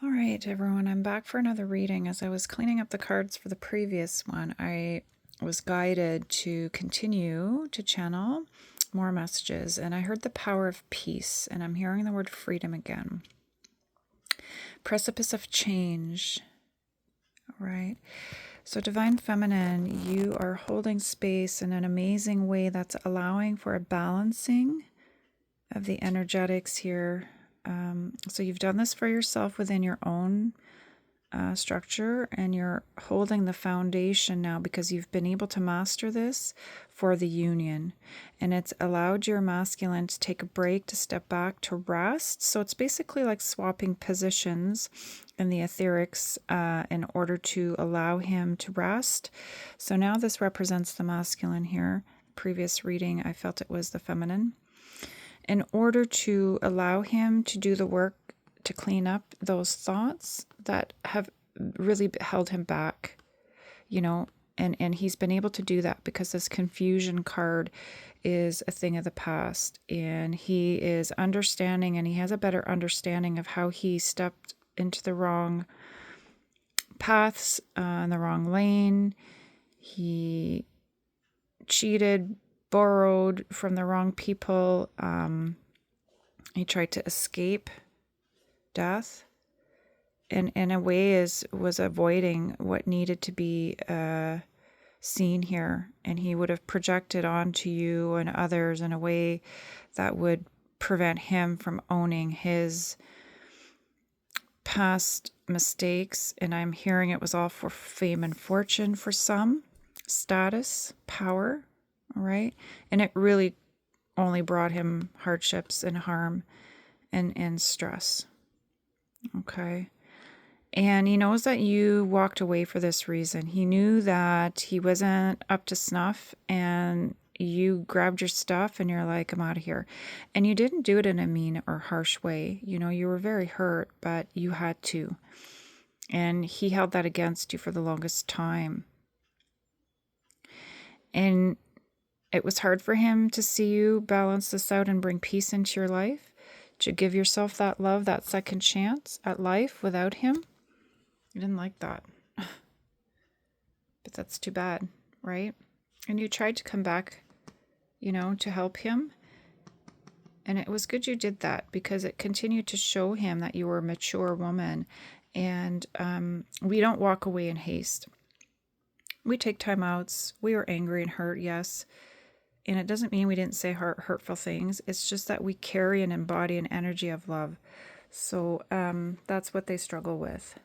All right, everyone, I'm back for another reading. As I was cleaning up the cards for the previous one, I was guided to continue to channel more messages, and I heard the power of peace, and I'm hearing the word freedom again. Precipice of change. All right. So, Divine Feminine, you are holding space in an amazing way that's allowing for a balancing of the energetics here. So you've done this for yourself within your own structure, and you're holding the foundation now because you've been able to master this for the union, and it's allowed your masculine to take a break, to step back, to rest. So it's basically like swapping positions in the etherics in order to allow him to rest. So now this represents the masculine here. Previous reading, I felt it was the feminine, in order to allow him to do the work to clean up those thoughts that have really held him back, and he's been able to do that because this confusion card is a thing of the past, and he is understanding, and he has a better understanding of how he stepped into the wrong paths, in the wrong lane. He cheated, borrowed from the wrong people. He tried to escape death, and in a way was avoiding what needed to be seen here. And he would have projected onto you and others in a way that would prevent him from owning his past mistakes. And I'm hearing it was all for fame and fortune for some, status, power. All right. And it really only brought him hardships and harm and stress. Okay. And he knows that you walked away for this reason. He knew that he wasn't up to snuff, and you grabbed your stuff and you're like, I'm out of here. And you didn't do it in a mean or harsh way. You were very hurt, but you had to. And he held that against you for the longest time. And it was hard for him to see you balance this out and bring peace into your life, to give yourself that love, that second chance at life without him. You didn't like that. But that's too bad, right? And you tried to come back, to help him. And it was good you did that, because it continued to show him that you were a mature woman. And we don't walk away in haste. We take time outs. We were angry and hurt, yes. And it doesn't mean we didn't say hurtful things. It's just that we carry and embody an energy of love. So that's what they struggle with.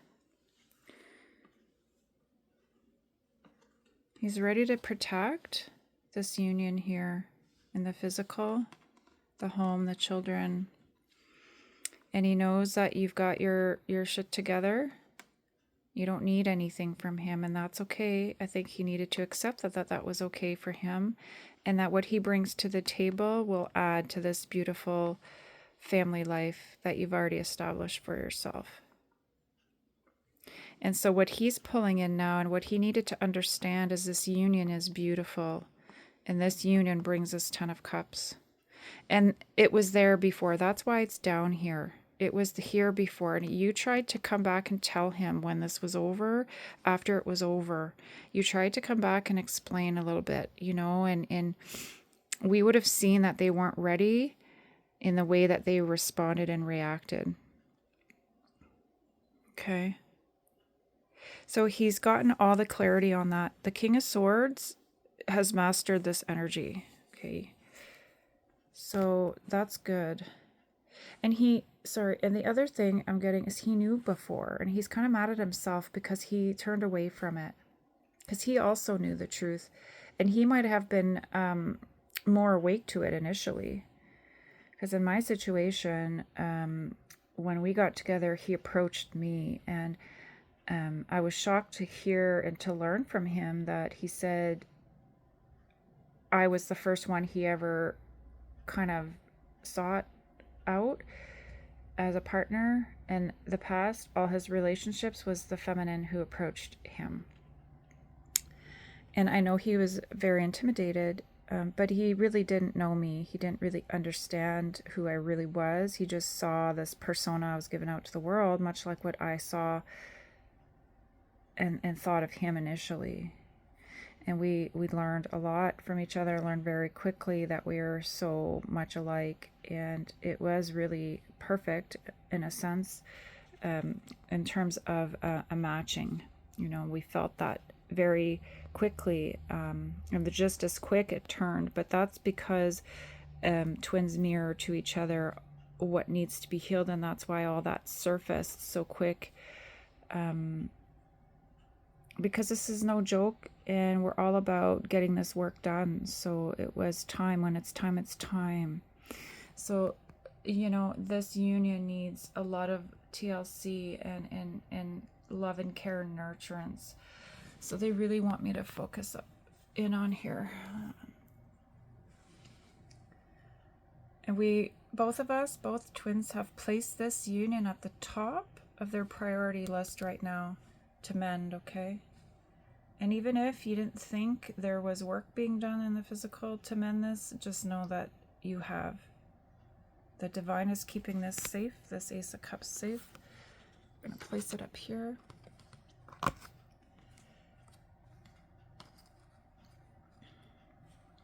He's ready to protect this union here in the physical, the home, the children. And he knows that you've got your shit together. You don't need anything from him, and that's okay. I think he needed to accept that was okay for him, and that what he brings to the table will add to this beautiful family life that you've already established for yourself. And so what he's pulling in now, and what he needed to understand, is this union is beautiful, and this union brings us 10 of Cups. And it was there before. That's why it's down here. It was here before, and you tried to come back and tell him when this was over, after it was over. You tried to come back and explain a little bit, and we would have seen that they weren't ready in the way that they responded and reacted. Okay. So he's gotten all the clarity on that. The King of Swords has mastered this energy. Okay. So that's good. And and the other thing I'm getting is he knew before, and he's kind of mad at himself because he turned away from it, because he also knew the truth, and he might have been more awake to it initially. Because in my situation, when we got together, he approached me, and I was shocked to hear and to learn from him that he said I was the first one he ever kind of sought out as a partner. In the past, all his relationships was the feminine who approached him. And I know he was very intimidated, But he really didn't know me. He didn't really understand who I really was. He just saw this persona I was giving out to the world, much like what I saw and thought of him initially. And we learned a lot from each other, learned very quickly that we are so much alike. And it was really perfect in a sense, in terms of a matching. You know, we felt that very quickly, and just as quick it turned. But that's because twins mirror to each other what needs to be healed, and that's why all that surfaced so quick. Because this is no joke, and we're all about getting this work done. So it was time. When it's time, it's time. So, you know, this union needs a lot of TLC and love and care and nurturance. So they really want me to focus in on here. And we, both of us, both twins, have placed this union at the top of their priority list right now to mend, okay? And even if you didn't think there was work being done in the physical to mend this, just know that you have. The divine is keeping this safe, this Ace of Cups safe. I'm going to place it up here.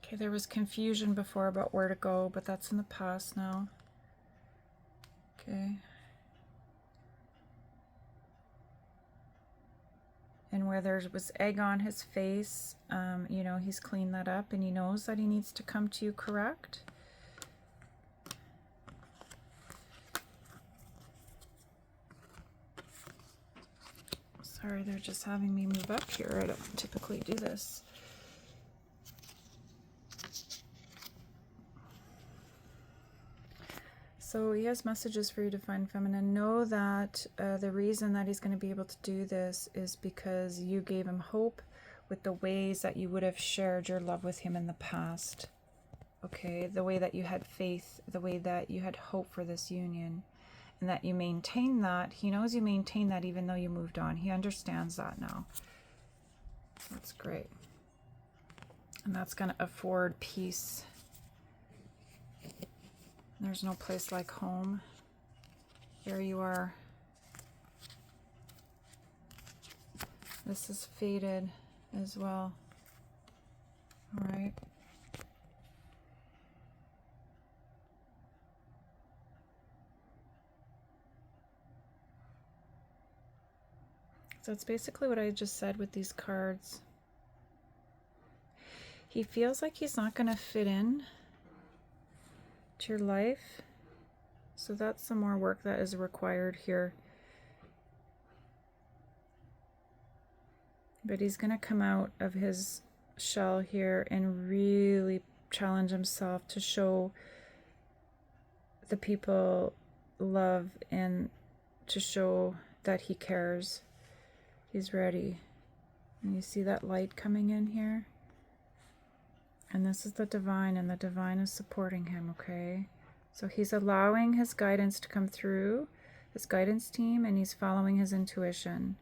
Okay, there was confusion before about where to go, but that's in the past now. Okay. And where there was egg on his face, you know, he's cleaned that up and he knows that he needs to come to you correct. Sorry, they're just having me move up here. I don't typically do this. So he has messages for you, Divine Feminine. Know that the reason that he's going to be able to do this is because you gave him hope with the ways that you would have shared your love with him in the past. Okay, the way that you had faith, the way that you had hope for this union, and that you maintain that. He knows you maintain that even though you moved on. He understands that now. That's great. And that's going to afford peace. There's no place like home. There you are. This is faded as well. All right. So it's basically what I just said with these cards. He feels like he's not going to fit in to your life. So that's some more work that is required here. But he's going to come out of his shell here and really challenge himself to show the people love and to show that he cares. He's ready. And you see that light coming in here? And this is the divine, and the divine is supporting him, okay? So he's allowing his guidance to come through, his guidance team, and he's following his intuition.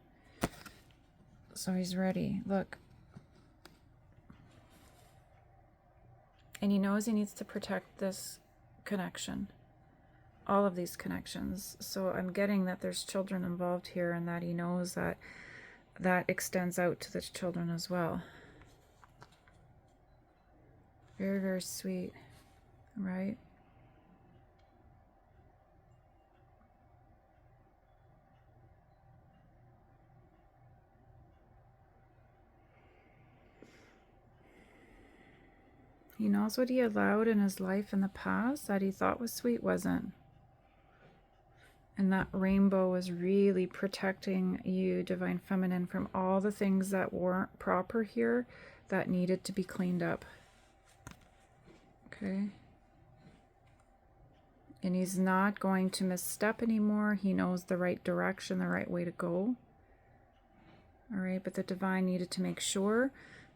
So he's ready. Look. And he knows he needs to protect this connection. All of these connections. So I'm getting that there's children involved here, and that he knows that that extends out to the children as well. Very, very sweet, right? He knows what he allowed in his life in the past that he thought was sweet wasn't. And that rainbow was really protecting you, Divine Feminine, from all the things that weren't proper here that needed to be cleaned up. Okay. And he's not going to misstep anymore. He knows the right direction, the right way to go. All right, but the divine needed to make sure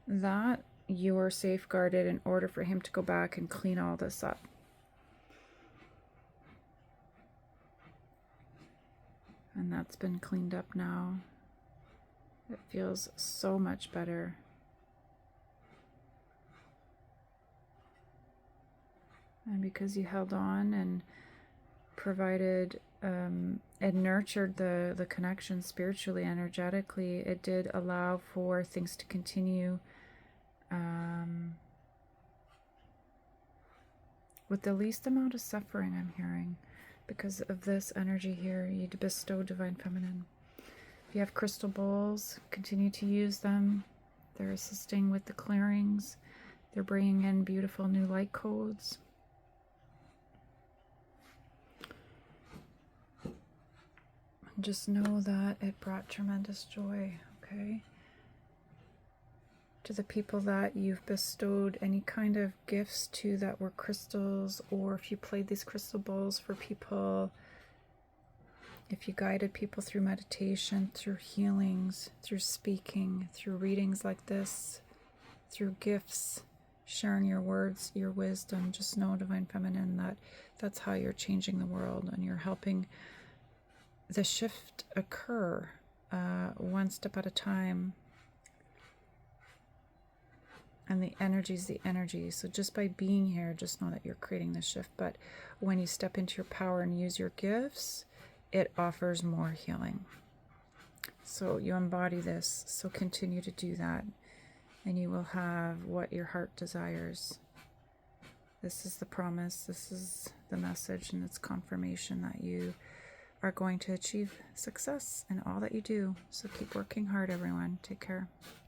that you are safeguarded in order for him to go back and clean all this up. And that's been cleaned up now. It feels so much better. And because you held on and provided and nurtured the connection spiritually, energetically, it did allow for things to continue with the least amount of suffering, I'm hearing. Because of this energy here, you bestow Divine Feminine. If you have crystal bowls, continue to use them. They're assisting with the clearings. They're bringing in beautiful new light codes. Just know that it brought tremendous joy, okay? To the people that you've bestowed any kind of gifts to that were crystals, or if you played these crystal bowls for people, if you guided people through meditation, through healings, through speaking, through readings like this, through gifts, sharing your words, your wisdom, just know, Divine Feminine, that that's how you're changing the world, and you're helping the shift occur one step at a time. And the energy's the energy. So just by being here, just know that you're creating the shift. But when you step into your power and use your gifts, it offers more healing. So you embody this. So continue to do that. And you will have what your heart desires. This is the promise. This is the message. And it's confirmation that you are going to achieve success in all that you do. So keep working hard, everyone. Take care.